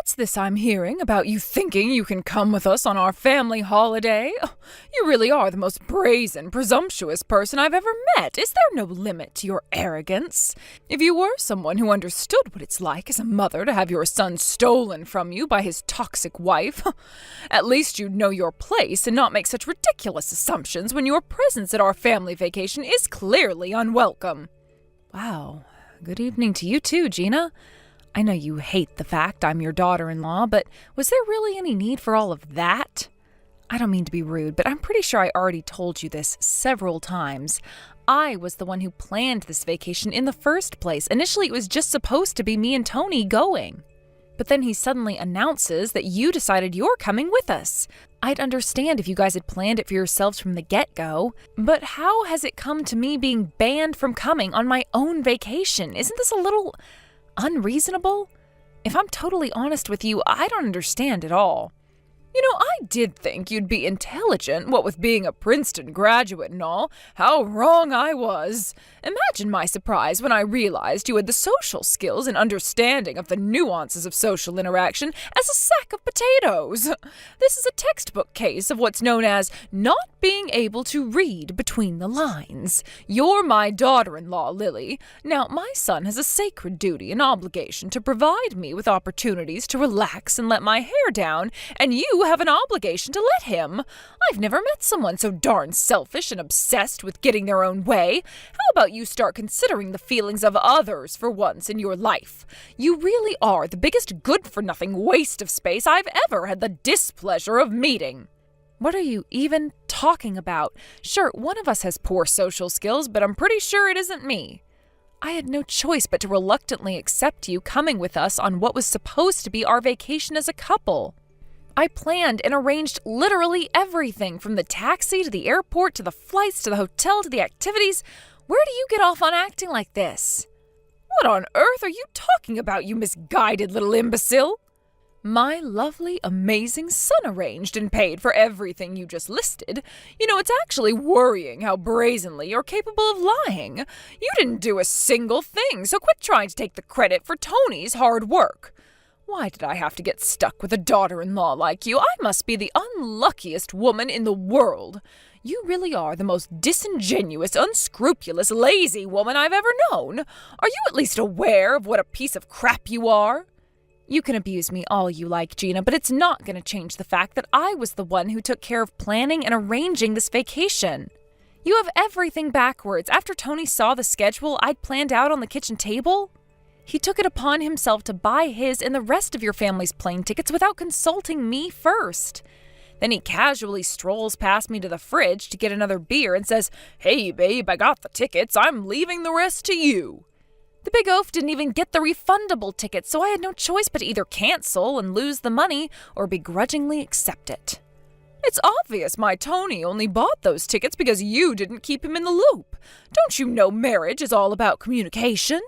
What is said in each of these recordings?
What's this I'm hearing about you thinking you can come with us on our family holiday? You really are the most brazen, presumptuous person I've ever met. Is there no limit to your arrogance? If you were someone who understood what it's like as a mother to have your son stolen from you by his toxic wife, at least you'd know your place and not make such ridiculous assumptions when your presence at our family vacation is clearly unwelcome. Wow. Good evening to you too, Gina. I know you hate the fact I'm your daughter-in-law, but was there really any need for all of that? I don't mean to be rude, but I'm pretty sure I already told you this several times. I was the one who planned this vacation in the first place. Initially, it was just supposed to be me and Tony going. But then he suddenly announces that you decided you're coming with us. I'd understand if you guys had planned it for yourselves from the get-go, but how has it come to me being banned from coming on my own vacation? Isn't this a little unreasonable? If I'm totally honest with you, I don't understand at all. You know, I did think you'd be intelligent, what with being a Princeton graduate and all. How wrong I was. Imagine my surprise when I realized you had the social skills and understanding of the nuances of social interaction as a sack of potatoes. This is a textbook case of what's known as not being able to read between the lines. You're my daughter-in-law, Lily. Now, my son has a sacred duty and obligation to provide me with opportunities to relax and let my hair down, and you have an obligation to let him. I've never met someone so darn selfish and obsessed with getting their own way. How about you start considering the feelings of others for once in your life? You really are the biggest good-for-nothing waste of space I've ever had the displeasure of meeting. What are you even talking about? Sure, one of us has poor social skills, but I'm pretty sure it isn't me. I had no choice but to reluctantly accept you coming with us on what was supposed to be our vacation as a couple. I planned and arranged literally everything, from the taxi to the airport to the flights to the hotel to the activities. Where do you get off on acting like this? What on earth are you talking about, you misguided little imbecile? My lovely, amazing son arranged and paid for everything you just listed. You know, it's actually worrying how brazenly you're capable of lying. You didn't do a single thing, so quit trying to take the credit for Tony's hard work. Why did I have to get stuck with a daughter-in-law like you? I must be the unluckiest woman in the world. You really are the most disingenuous, unscrupulous, lazy woman I've ever known. Are you at least aware of what a piece of crap you are? You can abuse me all you like, Gina, but it's not going to change the fact that I was the one who took care of planning and arranging this vacation. You have everything backwards. After Tony saw the schedule I'd planned out on the kitchen table, he took it upon himself to buy his and the rest of your family's plane tickets without consulting me first. Then he casually strolls past me to the fridge to get another beer and says, "Hey, babe, I got the tickets. I'm leaving the rest to you." The big oaf didn't even get the refundable ticket, so I had no choice but to either cancel and lose the money or begrudgingly accept it. It's obvious my Tony only bought those tickets because you didn't keep him in the loop. Don't you know marriage is all about communication?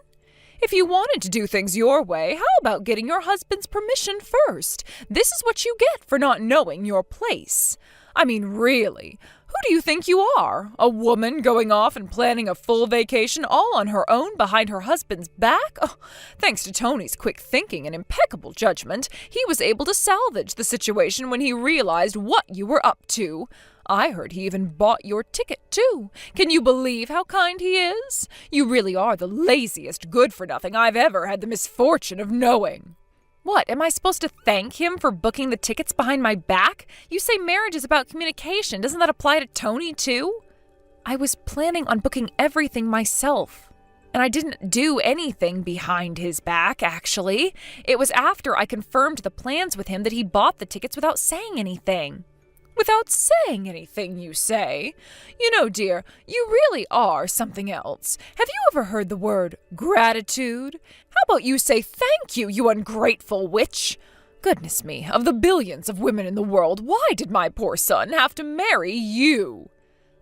If you wanted to do things your way, how about getting your husband's permission first? This is what you get for not knowing your place. I mean, really, who do you think you are? A woman going off and planning a full vacation all on her own behind her husband's back? Oh, thanks to Tony's quick thinking and impeccable judgment, he was able to salvage the situation when he realized what you were up to. I heard he even bought your ticket, too. Can you believe how kind he is? You really are the laziest good-for-nothing I've ever had the misfortune of knowing. What, am I supposed to thank him for booking the tickets behind my back? You say marriage is about communication. Doesn't that apply to Tony, too? I was planning on booking everything myself. And I didn't do anything behind his back, actually. It was after I confirmed the plans with him that he bought the tickets without saying anything. Without saying anything, you say? You know, dear, you really are something else. Have you ever heard the word gratitude? How about you say thank you, you ungrateful witch? Goodness me, of the billions of women in the world, why did my poor son have to marry you?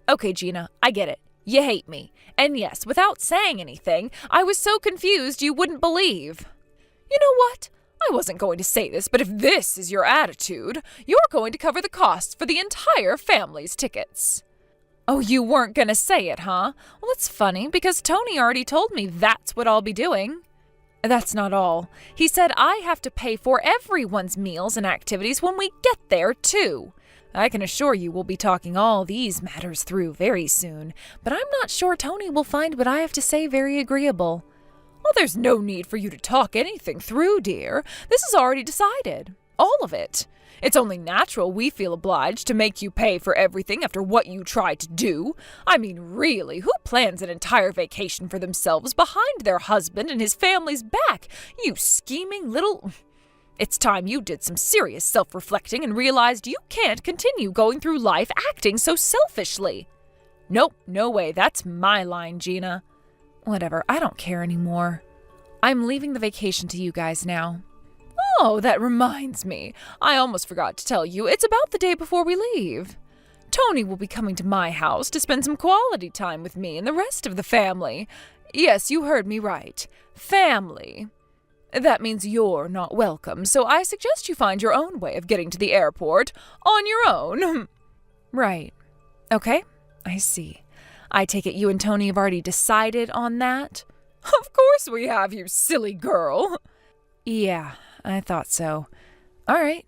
Okay, Gina, I get it. You hate me. And yes, without saying anything, I was so confused you wouldn't believe. You know what? I wasn't going to say this, but if this is your attitude, you're going to cover the costs for the entire family's tickets. Oh, you weren't going to say it, huh? Well, it's funny, because Tony already told me that's what I'll be doing. That's not all. He said I have to pay for everyone's meals and activities when we get there, too. I can assure you we'll be talking all these matters through very soon, but I'm not sure Tony will find what I have to say very agreeable. Well, there's no need for you to talk anything through, dear. This is already decided. All of it. It's only natural we feel obliged to make you pay for everything after what you tried to do. I mean, really, who plans an entire vacation for themselves behind their husband and his family's back? You scheming little... It's time you did some serious self-reflecting and realized you can't continue going through life acting so selfishly. Nope, no way, that's my line, Gina. Whatever, I don't care anymore. I'm leaving the vacation to you guys now. Oh, that reminds me. I almost forgot to tell you, it's about the day before we leave. Tony will be coming to my house to spend some quality time with me and the rest of the family. Yes, you heard me right. Family. That means you're not welcome, so I suggest you find your own way of getting to the airport on your own. Right. Okay, I see. I take it you and Tony have already decided on that? Of course we have, you silly girl. Yeah, I thought so. All right.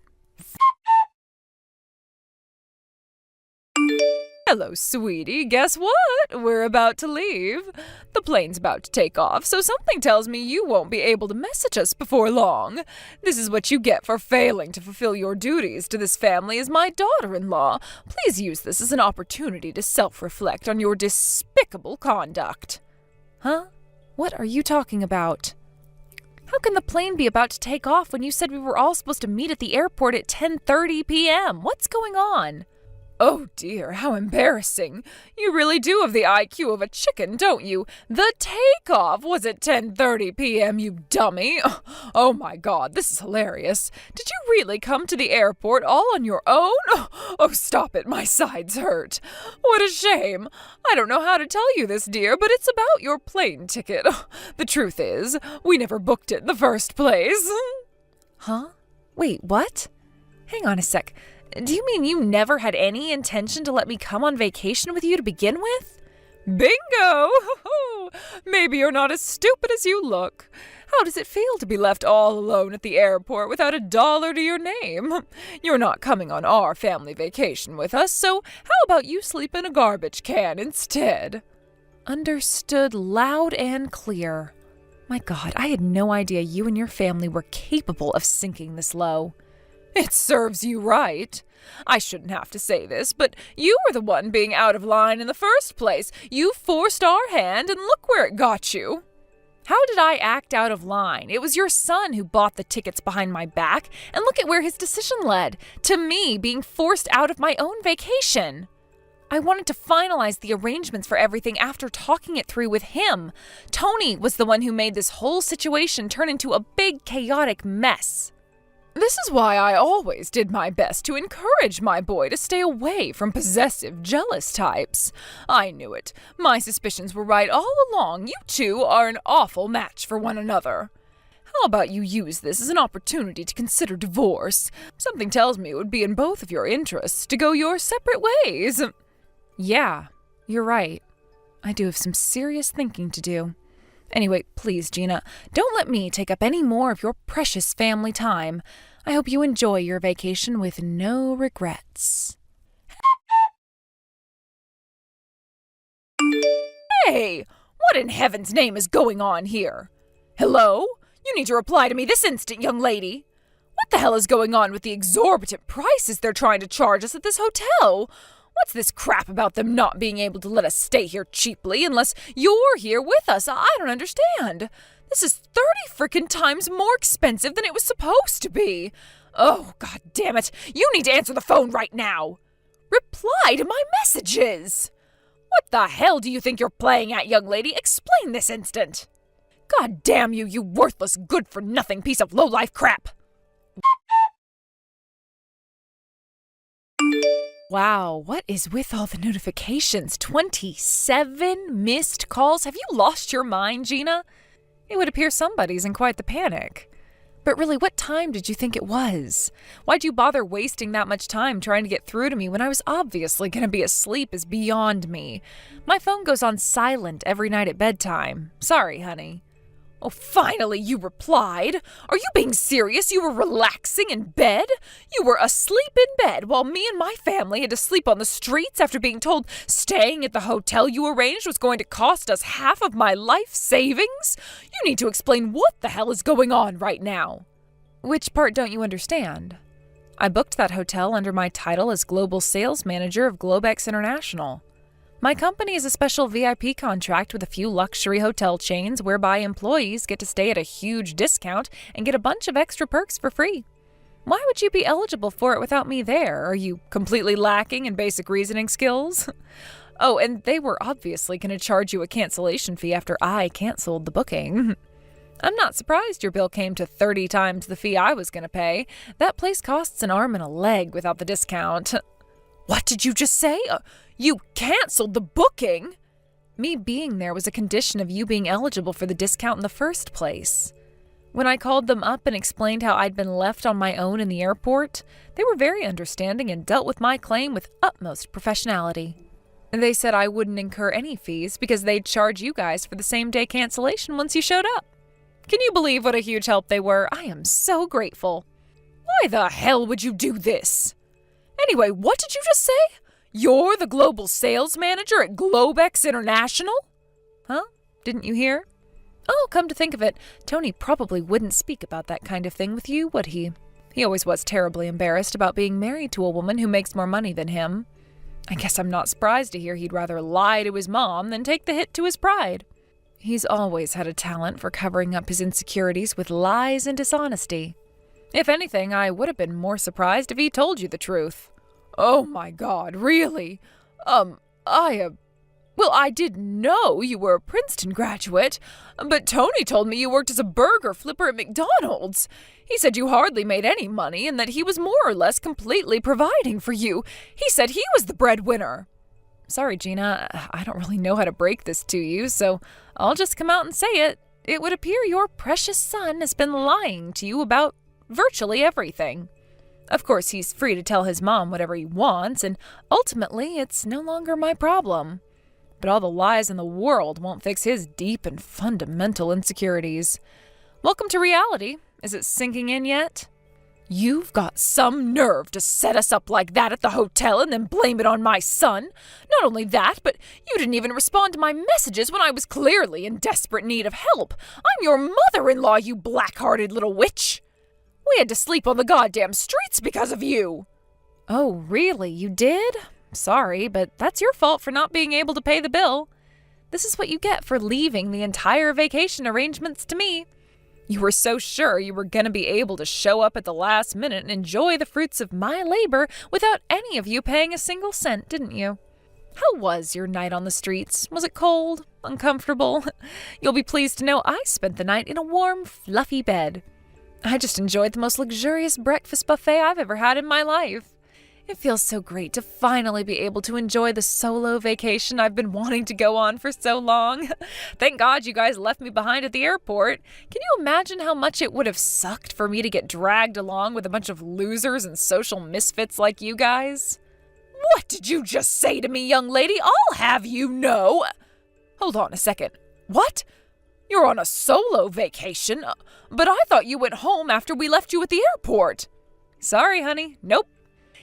Hello, sweetie. Guess what? We're about to leave. The plane's about to take off, so something tells me you won't be able to message us before long. This is what you get for failing to fulfill your duties to this family as my daughter-in-law. Please use this as an opportunity to self-reflect on your despicable conduct. Huh? What are you talking about? How can the plane be about to take off when you said we were all supposed to meet at the airport at 10:30 p.m.? What's going on? Oh dear, how embarrassing. You really do have the IQ of a chicken, don't you? The takeoff was at 10:30 p.m., you dummy. Oh my God, this is hilarious. Did you really come to the airport all on your own? Oh, stop it, my sides hurt. What a shame. I don't know how to tell you this, dear, but it's about your plane ticket. The truth is, we never booked it in the first place. Huh? Wait, what? Hang on a sec. Do you mean you never had any intention to let me come on vacation with you to begin with? Bingo! Maybe you're not as stupid as you look. How does it feel to be left all alone at the airport without $1 to your name? You're not coming on our family vacation with us, so how about you sleep in a garbage can instead? Understood loud and clear. My God, I had no idea you and your family were capable of sinking this low. It serves you right. I shouldn't have to say this, but you were the one being out of line in the first place. You forced our hand, and look where it got you. How did I act out of line? It was your son who bought the tickets behind my back, and look at where his decision led, to me being forced out of my own vacation. I wanted to finalize the arrangements for everything after talking it through with him. Tony was the one who made this whole situation turn into a big, chaotic mess. This is why I always did my best to encourage my boy to stay away from possessive, jealous types. I knew it. My suspicions were right all along. You two are an awful match for one another. How about you use this as an opportunity to consider divorce? Something tells me it would be in both of your interests to go your separate ways. Yeah, you're right. I do have some serious thinking to do. Anyway, please, Gina, don't let me take up any more of your precious family time. I hope you enjoy your vacation with no regrets. Hey, what in heaven's name is going on here? Hello? You need to reply to me this instant, young lady. What the hell is going on with the exorbitant prices they're trying to charge us at this hotel? What's this crap about them not being able to let us stay here cheaply unless you're here with us? I don't understand. This is 30 frickin' times more expensive than it was supposed to be. Oh, God damn it. You need to answer the phone right now. Reply to my messages. What the hell do you think you're playing at, young lady? Explain this instant. God damn you, you worthless, good-for-nothing piece of low-life crap. Wow, what is with all the notifications? 27 missed calls? Have you lost your mind, Gina? It would appear somebody's in quite the panic. But really, what time did you think it was? Why'd you bother wasting that much time trying to get through to me when I was obviously going to be asleep is beyond me. My phone goes on silent every night at bedtime. Sorry, honey. Oh, finally you replied. Are you being serious? You were relaxing in bed? You were asleep in bed while me and my family had to sleep on the streets after being told staying at the hotel you arranged was going to cost us half of my life savings? You need to explain what the hell is going on right now. Which part don't you understand? I booked that hotel under my title as Global Sales Manager of Globex International. My company is a special VIP contract with a few luxury hotel chains whereby employees get to stay at a huge discount and get a bunch of extra perks for free. Why would you be eligible for it without me there? Are you completely lacking in basic reasoning skills? Oh, and they were obviously going to charge you a cancellation fee after I canceled the booking. I'm not surprised your bill came to 30 times the fee I was going to pay. That place costs an arm and a leg without the discount. What did you just say? You canceled the booking? Me being there was a condition of you being eligible for the discount in the first place. When I called them up and explained how I'd been left on my own in the airport, they were very understanding and dealt with my claim with utmost professionality. They said I wouldn't incur any fees because they'd charge you guys for the same-day cancellation once you showed up. Can you believe what a huge help they were? I am so grateful. Why the hell would you do this? Anyway, what did you just say? You're the global sales manager at Globex International? Huh? Didn't you hear? Oh, come to think of it, Tony probably wouldn't speak about that kind of thing with you, would he? He always was terribly embarrassed about being married to a woman who makes more money than him. I guess I'm not surprised to hear he'd rather lie to his mom than take the hit to his pride. He's always had a talent for covering up his insecurities with lies and dishonesty. If anything, I would have been more surprised if he told you the truth. Oh my God, really? I didn't know you were a Princeton graduate, but Tony told me you worked as a burger flipper at McDonald's. He said you hardly made any money and that he was more or less completely providing for you. He said he was the breadwinner. Sorry, Gina, I don't really know how to break this to you, so I'll just come out and say it. It would appear your precious son has been lying to you about virtually everything. Of course, he's free to tell his mom whatever he wants, and ultimately, it's no longer my problem. But all the lies in the world won't fix his deep and fundamental insecurities. Welcome to reality. Is it sinking in yet? You've got some nerve to set us up like that at the hotel and then blame it on my son. Not only that, but you didn't even respond to my messages when I was clearly in desperate need of help. I'm your mother-in-law, you black-hearted little witch. We had to sleep on the goddamn streets because of you. Oh, really? You did? Sorry, but that's your fault for not being able to pay the bill. This is what you get for leaving the entire vacation arrangements to me. You were so sure you were going to be able to show up at the last minute and enjoy the fruits of my labor without any of you paying a single cent, didn't you? How was your night on the streets? Was it cold? Uncomfortable? You'll be pleased to know I spent the night in a warm, fluffy bed. I just enjoyed the most luxurious breakfast buffet I've ever had in my life. It feels so great to finally be able to enjoy the solo vacation I've been wanting to go on for so long. Thank God you guys left me behind at the airport. Can you imagine how much it would have sucked for me to get dragged along with a bunch of losers and social misfits like you guys? What did you just say to me, young lady? I'll have you know. Hold on a second. What? You're on a solo vacation? But I thought you went home after we left you at the airport. Sorry, honey. Nope.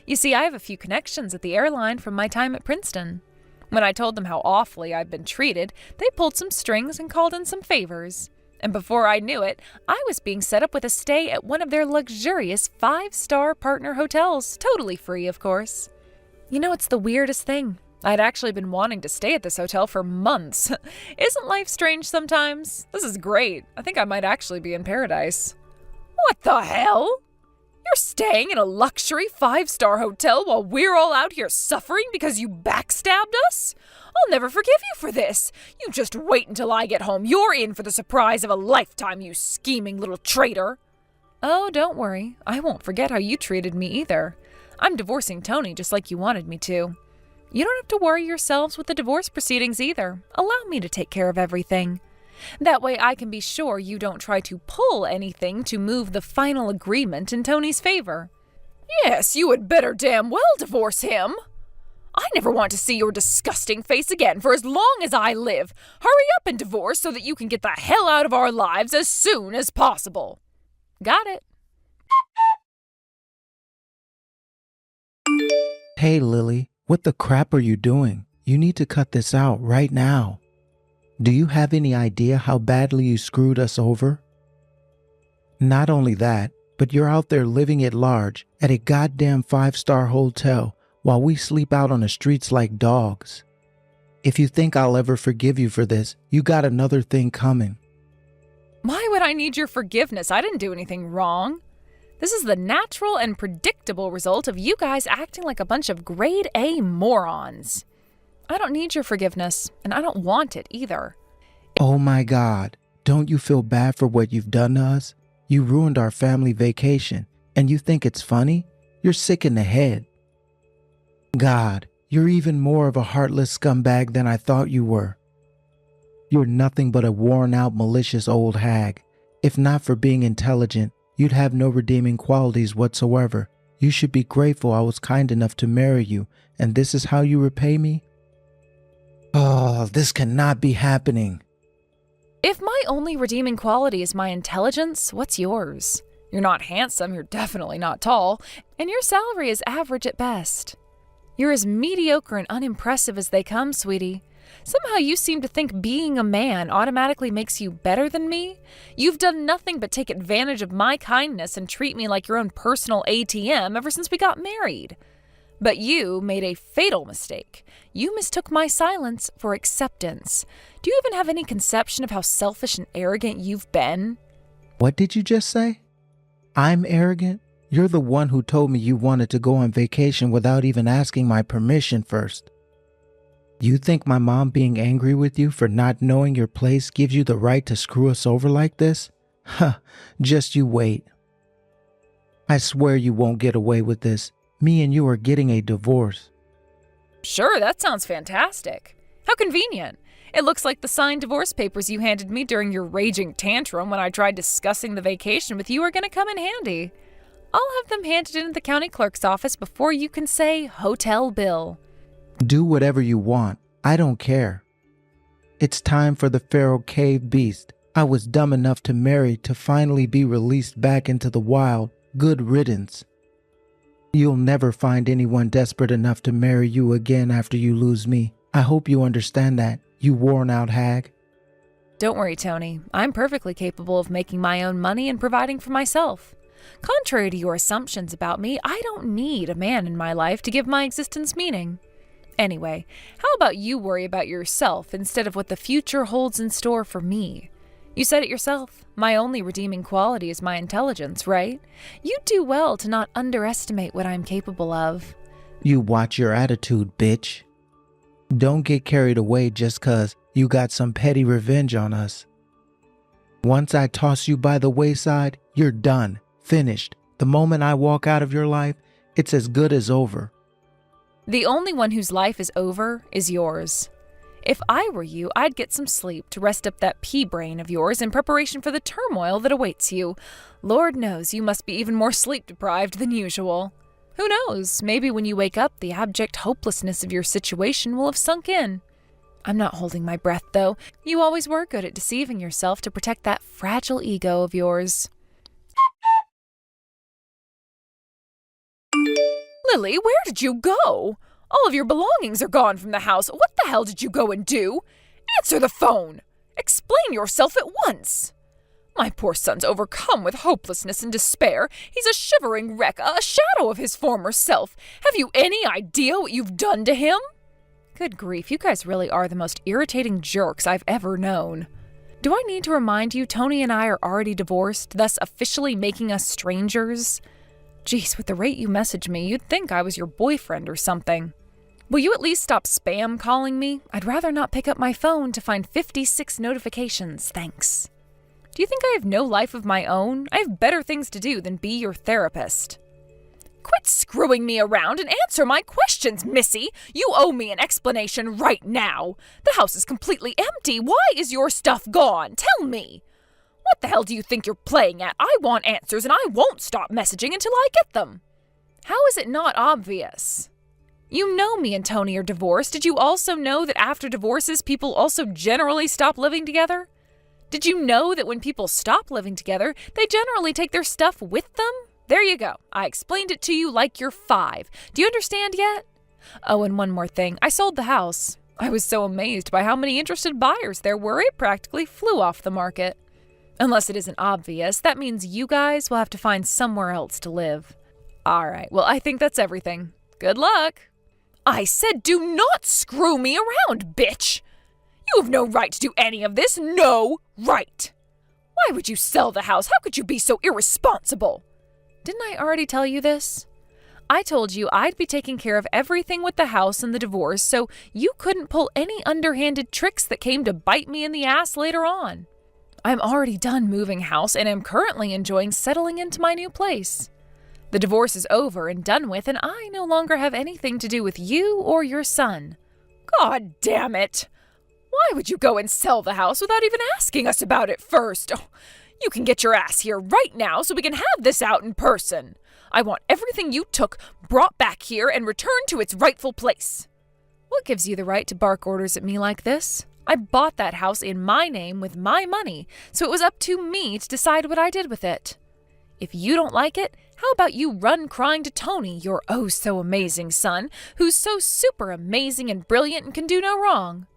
You see, I have a few connections at the airline from my time at Princeton. When I told them how awfully I'd been treated, they pulled some strings and called in some favors. And before I knew it, I was being set up with a stay at one of their luxurious 5-star partner hotels, totally free, of course. You know, it's the weirdest thing. I'd actually been wanting to stay at this hotel for months. Isn't life strange sometimes? This is great. I think I might actually be in paradise. What the hell? You're staying in a luxury 5-star hotel while we're all out here suffering because you backstabbed us? I'll never forgive you for this. You just wait until I get home. You're in for the surprise of a lifetime, you scheming little traitor. Oh, don't worry. I won't forget how you treated me either. I'm divorcing Tony just like you wanted me to. You don't have to worry yourselves with the divorce proceedings either. Allow me to take care of everything. That way I can be sure you don't try to pull anything to move the final agreement in Tony's favor. Yes, you had better damn well divorce him. I never want to see your disgusting face again for as long as I live. Hurry up and divorce so that you can get the hell out of our lives as soon as possible. Got it. Hey, Lily, what the crap are you doing? You need to cut this out right now. Do you have any idea how badly you screwed us over? Not only that, but you're out there living at large at a goddamn 5-star hotel while we sleep out on the streets like dogs. If you think I'll ever forgive you for this, you got another thing coming. Why would I need your forgiveness? I didn't do anything wrong. This is the natural and predictable result of you guys acting like a bunch of grade A morons. I don't need your forgiveness, and I don't want it either. Oh my God, don't you feel bad for what you've done to us? You ruined our family vacation, and you think it's funny? You're sick in the head. God, you're even more of a heartless scumbag than I thought you were. You're nothing but a worn-out, malicious old hag. If not for being intelligent, you'd have no redeeming qualities whatsoever. You should be grateful I was kind enough to marry you, and this is how you repay me? Oh, this cannot be happening. If my only redeeming quality is my intelligence, what's yours? You're not handsome, you're definitely not tall, and your salary is average at best. You're as mediocre and unimpressive as they come, sweetie. Somehow you seem to think being a man automatically makes you better than me. You've done nothing but take advantage of my kindness and treat me like your own personal ATM ever since we got married. But you made a fatal mistake. You mistook my silence for acceptance. Do you even have any conception of how selfish and arrogant you've been? What did you just say? I'm arrogant? You're the one who told me you wanted to go on vacation without even asking my permission first. You think my mom being angry with you for not knowing your place gives you the right to screw us over like this? Huh, just you wait. I swear you won't get away with this. Me and you are getting a divorce. Sure, that sounds fantastic. How convenient. It looks like the signed divorce papers you handed me during your raging tantrum when I tried discussing the vacation with you are going to come in handy. I'll have them handed into the county clerk's office before you can say hotel bill. Do whatever you want. I don't care. It's time for the Pharaoh Cave Beast I was dumb enough to marry to finally be released back into the wild. Good riddance. You'll never find anyone desperate enough to marry you again after you lose me. I hope you understand that, you worn-out hag. Don't worry, Tony. I'm perfectly capable of making my own money and providing for myself. Contrary to your assumptions about me, I don't need a man in my life to give my existence meaning. Anyway, how about you worry about yourself instead of what the future holds in store for me? You said it yourself. My only redeeming quality is my intelligence, right? You do well to not underestimate what I'm capable of. You watch your attitude, bitch. Don't get carried away just 'cause you got some petty revenge on us. Once I toss you by the wayside, you're done, finished. The moment I walk out of your life, it's as good as over. The only one whose life is over is yours. If I were you, I'd get some sleep to rest up that pea brain of yours in preparation for the turmoil that awaits you. Lord knows you must be even more sleep-deprived than usual. Who knows, maybe when you wake up, the abject hopelessness of your situation will have sunk in. I'm not holding my breath, though. You always were good at deceiving yourself to protect that fragile ego of yours. Lily, where did you go? All of your belongings are gone from the house. What the hell did you go and do? Answer the phone. Explain yourself at once. My poor son's overcome with hopelessness and despair. He's a shivering wreck, a shadow of his former self. Have you any idea what you've done to him? Good grief, you guys really are the most irritating jerks I've ever known. Do I need to remind you Tony and I are already divorced, thus officially making us strangers? Geez, with the rate you message me, you'd think I was your boyfriend or something. Will you at least stop spam calling me? I'd rather not pick up my phone to find 56 notifications, thanks. Do you think I have no life of my own? I have better things to do than be your therapist. Quit screwing me around and answer my questions, Missy. You owe me an explanation right now. The house is completely empty. Why is your stuff gone? Tell me. What the hell do you think you're playing at? I want answers and I won't stop messaging until I get them. How is it not obvious? You know me and Tony are divorced. Did you also know that after divorces, people also generally stop living together? Did you know that when people stop living together, they generally take their stuff with them? There you go. I explained it to you like you're 5. Do you understand yet? Oh, and one more thing. I sold the house. I was so amazed by how many interested buyers there were, it practically flew off the market. Unless it isn't obvious, that means you guys will have to find somewhere else to live. All right, well, I think that's everything. Good luck. I said do not screw me around, bitch! You have no right to do any of this. No right! Why would you sell the house? How could you be so irresponsible? Didn't I already tell you this? I told you I'd be taking care of everything with the house and the divorce, so you couldn't pull any underhanded tricks that came to bite me in the ass later on. I'm already done moving house and am currently enjoying settling into my new place. The divorce is over and done with, and I no longer have anything to do with you or your son. God damn it! Why would you go and sell the house without even asking us about it first? Oh, you can get your ass here right now so we can have this out in person. I want everything you took brought back here and returned to its rightful place. What gives you the right to bark orders at me like this? I bought that house in my name with my money, so it was up to me to decide what I did with it. If you don't like it, how about you run crying to Tony, your oh-so-amazing son, who's so super amazing and brilliant and can do no wrong?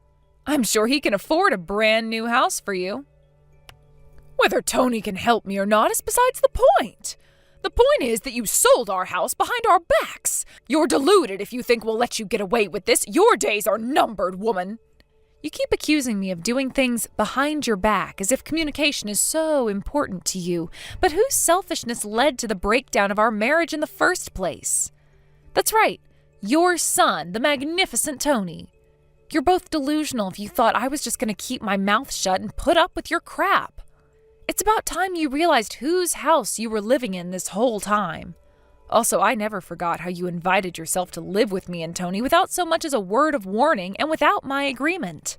I'm sure he can afford a brand new house for you. Whether Tony can help me or not is besides the point. The point is that you sold our house behind our backs. You're deluded if you think we'll let you get away with this. Your days are numbered, woman. You keep accusing me of doing things behind your back as if communication is so important to you, but whose selfishness led to the breakdown of our marriage in the first place? That's right, your son, the magnificent Tony. You're both delusional if you thought I was just going to keep my mouth shut and put up with your crap. It's about time you realized whose house you were living in this whole time. Also, I never forgot how you invited yourself to live with me and Tony without so much as a word of warning and without my agreement.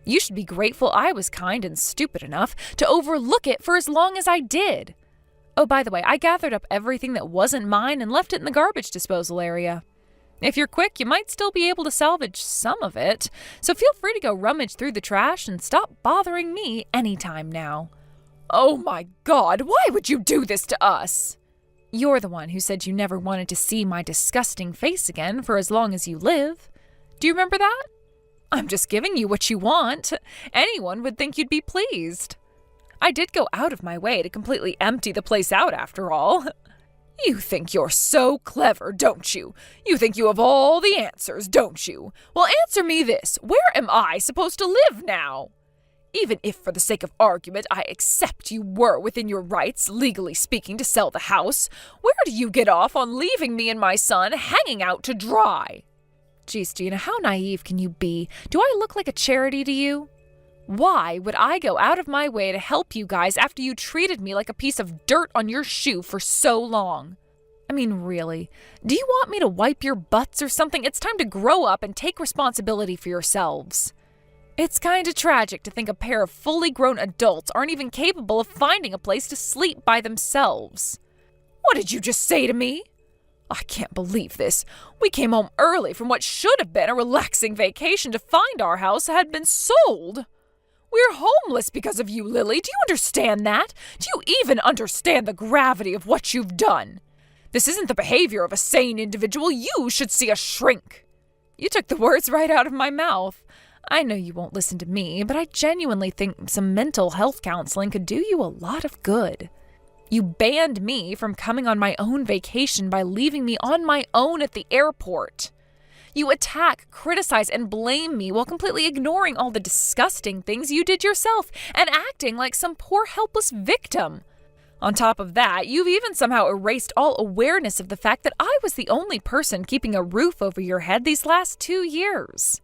You should be grateful I was kind and stupid enough to overlook it for as long as I did. Oh, by the way, I gathered up everything that wasn't mine and left it in the garbage disposal area. If you're quick, you might still be able to salvage some of it, so feel free to go rummage through the trash and stop bothering me anytime now. Oh my God, why would you do this to us? You're the one who said you never wanted to see my disgusting face again for as long as you live. Do you remember that? I'm just giving you what you want. Anyone would think you'd be pleased. I did go out of my way to completely empty the place out after all. You think you're so clever, don't you? You think you have all the answers, don't you? Well, answer me this. Where am I supposed to live now? Even if, for the sake of argument, I accept you were within your rights, legally speaking, to sell the house, where do you get off on leaving me and my son hanging out to dry? Geez, Gina, how naive can you be? Do I look like a charity to you? Why would I go out of my way to help you guys after you treated me like a piece of dirt on your shoe for so long? I mean, really, do you want me to wipe your butts or something? It's time to grow up and take responsibility for yourselves. It's kinda tragic to think a pair of fully grown adults aren't even capable of finding a place to sleep by themselves. What did you just say to me? I can't believe this. We came home early from what should have been a relaxing vacation to find our house had been sold. We're homeless because of you, Lily. Do you understand that? Do you even understand the gravity of what you've done? This isn't the behavior of a sane individual. You should see a shrink. You took the words right out of my mouth. I know you won't listen to me, but I genuinely think some mental health counseling could do you a lot of good. You banned me from coming on my own vacation by leaving me on my own at the airport. You attack, criticize, and blame me while completely ignoring all the disgusting things you did yourself and acting like some poor helpless victim. On top of that, you've even somehow erased all awareness of the fact that I was the only person keeping a roof over your head these last 2 years.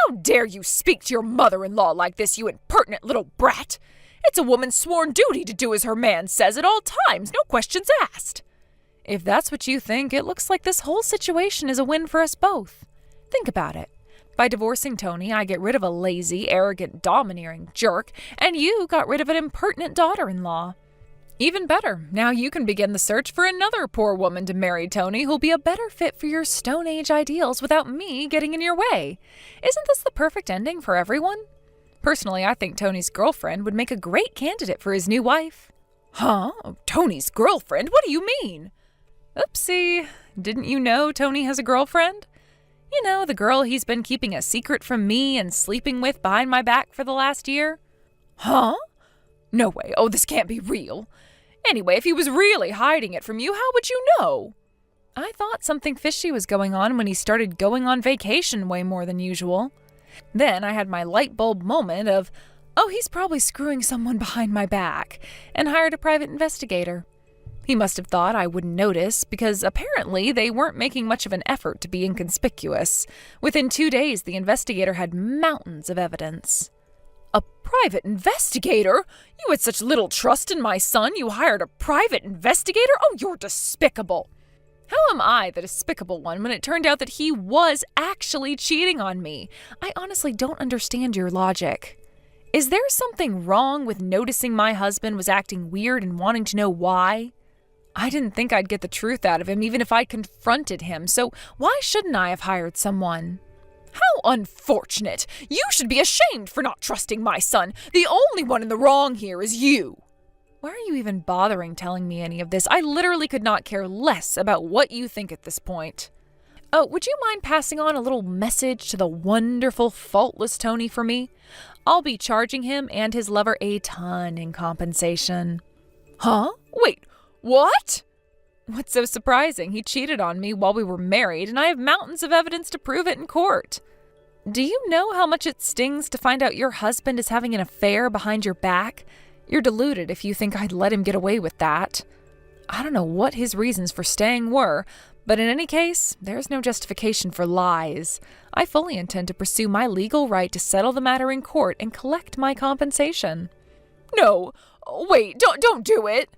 How dare you speak to your mother-in-law like this, you impertinent little brat? It's a woman's sworn duty to do as her man says at all times, no questions asked. If that's what you think, it looks like this whole situation is a win for us both. Think about it. By divorcing Tony, I get rid of a lazy, arrogant, domineering jerk, and you got rid of an impertinent daughter-in-law. Even better, now you can begin the search for another poor woman to marry Tony who'll be a better fit for your Stone Age ideals without me getting in your way. Isn't this the perfect ending for everyone? Personally, I think Tony's girlfriend would make a great candidate for his new wife. Huh? Tony's girlfriend? What do you mean? Oopsie. Didn't you know Tony has a girlfriend? You know, the girl he's been keeping a secret from me and sleeping with behind my back for the last year? Huh? No way. Oh, this can't be real. Anyway, if he was really hiding it from you, how would you know? I thought something fishy was going on when he started going on vacation way more than usual. Then I had my light bulb moment of, oh, he's probably screwing someone behind my back, and hired a private investigator. He must have thought I wouldn't notice, because apparently they weren't making much of an effort to be inconspicuous. Within 2 days, the investigator had mountains of evidence. A private investigator? You had such little trust in my son, you hired a private investigator? Oh, you're despicable. How am I the despicable one when it turned out that he was actually cheating on me? I honestly don't understand your logic. Is there something wrong with noticing my husband was acting weird and wanting to know why? I didn't think I'd get the truth out of him even if I confronted him, so why shouldn't I have hired someone? How unfortunate! You should be ashamed for not trusting my son. The only one in the wrong here is you. Why are you even bothering telling me any of this? I literally could not care less about what you think at this point. Oh, would you mind passing on a little message to the wonderful, faultless Tony for me? I'll be charging him and his lover a ton in compensation. Huh? Wait, what? What's so surprising? He cheated on me while we were married, and I have mountains of evidence to prove it in court. Do you know how much it stings to find out your husband is having an affair behind your back? You're deluded if you think I'd let him get away with that. I don't know what his reasons for staying were, but in any case, there's no justification for lies. I fully intend to pursue my legal right to settle the matter in court and collect my compensation. No, wait, don't do it.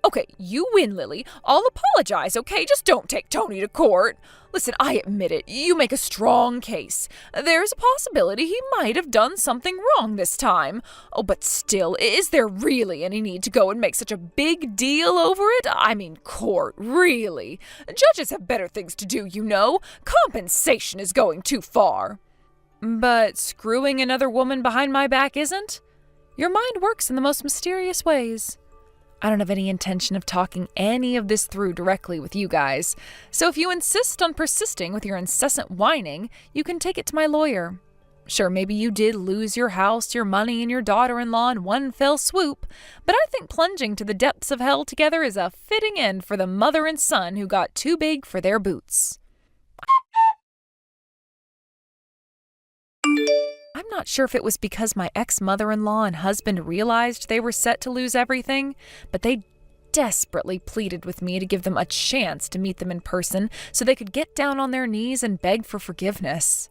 Okay, you win, Lily. I'll apologize, okay? Just don't take Tony to court. Listen, I admit it. You make a strong case. There's a possibility he might have done something wrong this time. Oh, but still, is there really any need to go and make such a big deal over it? I mean, court, really? Judges have better things to do, you know. Compensation is going too far. But screwing another woman behind my back isn't? Your mind works in the most mysterious ways. I don't have any intention of talking any of this through directly with you guys, so if you insist on persisting with your incessant whining, you can take it to my lawyer. Sure, maybe you did lose your house, your money, and your daughter-in-law in one fell swoop, but I think plunging to the depths of hell together is a fitting end for the mother and son who got too big for their boots. I'm not sure if it was because my ex-mother-in-law and husband realized they were set to lose everything, but they desperately pleaded with me to give them a chance to meet them in person so they could get down on their knees and beg for forgiveness.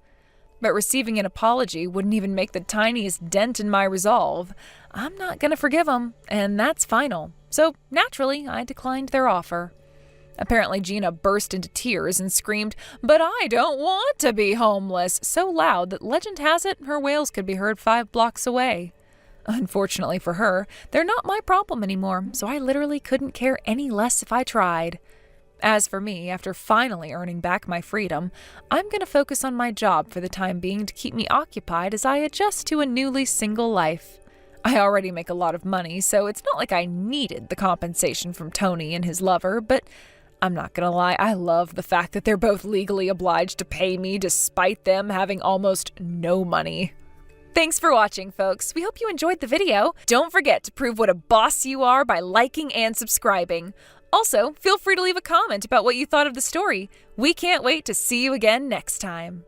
But receiving an apology wouldn't even make the tiniest dent in my resolve. I'm not going to forgive them, and that's final. So, naturally, I declined their offer. Apparently, Gina burst into tears and screamed, "But I don't want to be homeless," so loud that legend has it her wails could be heard 5 blocks away. Unfortunately for her, they're not my problem anymore, so I literally couldn't care any less if I tried. As for me, after finally earning back my freedom, I'm going to focus on my job for the time being to keep me occupied as I adjust to a newly single life. I already make a lot of money, so it's not like I needed the compensation from Tony and his lover, but I'm not gonna lie, I love the fact that they're both legally obliged to pay me despite them having almost no money. Thanks for watching, folks. We hope you enjoyed the video. Don't forget to prove what a boss you are by liking and subscribing. Also, feel free to leave a comment about what you thought of the story. We can't wait to see you again next time.